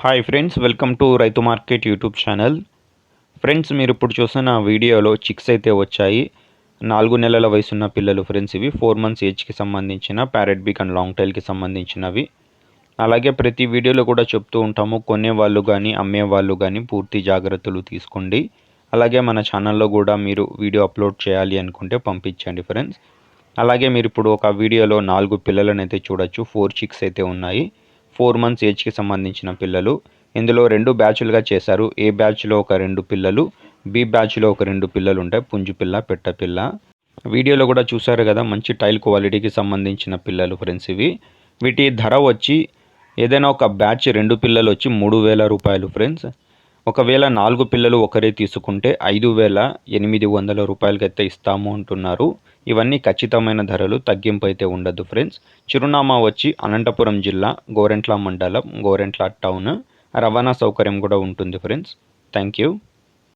Hi friends, welcome to రైతు market YouTube channel. Friends, మీరు ఇప్పుడు చూసిన వీడియోలో చిక్స్ అయితే వచ్చాయి. 4 నెలల వయసున్న పిల్లలు ఫ్రెండ్స్. ఇవి 4 మంత్స్ ఏజ్కి సంబంధించిన ప్యారెట్ బీక్ అండ్ లాంగ్ టైల్కి సంబంధించినవి. అలాగే ప్రతి వీడియోలో కూడా చెప్తూ ఉంటాము, కొనేవాళ్ళు కానీ అమ్మేవాళ్ళు కానీ పూర్తి జాగ్రత్తలు తీసుకోండి. అలాగే మన ఛానల్లో కూడా మీరు వీడియో అప్లోడ్ చేయాలి అనుకుంటే పంపించండి ఫ్రెండ్స్. అలాగే మీరు ఇప్పుడు ఒక వీడియోలో 4 పిల్లలను అయితే చూడొచ్చు. 4 చిక్స్ అయితే ఉన్నాయి. 4 మంత్స్ ఏజ్కి సంబంధించిన పిల్లలు. ఇందులో 2 బ్యాచ్లుగా చేశారు. ఏ బ్యాచ్లో ఒక 2 పిల్లలు, బి బ్యాచ్లో ఒక 2 పిల్లలు ఉంటాయి. పుంజు పిల్ల, పెట్ట పిల్ల. వీడియోలో కూడా చూసారు కదా, మంచి టైల్ క్వాలిటీకి సంబంధించిన పిల్లలు ఫ్రెండ్స్ ఇవి. వీటి ధర వచ్చి ఏదైనా ఒక బ్యాచ్ 2 పిల్లలు వచ్చి 3,000 రూపాయలు ఫ్రెండ్స్. ఒకవేళ 4 పిల్లలు ఒకరే తీసుకుంటే 5,800 రూపాయలకైతే ఇస్తాము అంటున్నారు. ఇవన్నీ ఖచ్చితమైన ధరలు, తగ్గింపు అయితే ఉండదు ఫ్రెండ్స్. చిరునామా వచ్చి అనంతపురం జిల్లా, గోరెంట్ల మండలం, గోరెంట్ల టౌన్. రవాణా సౌకర్యం కూడా ఉంటుంది ఫ్రెండ్స్. Thank you.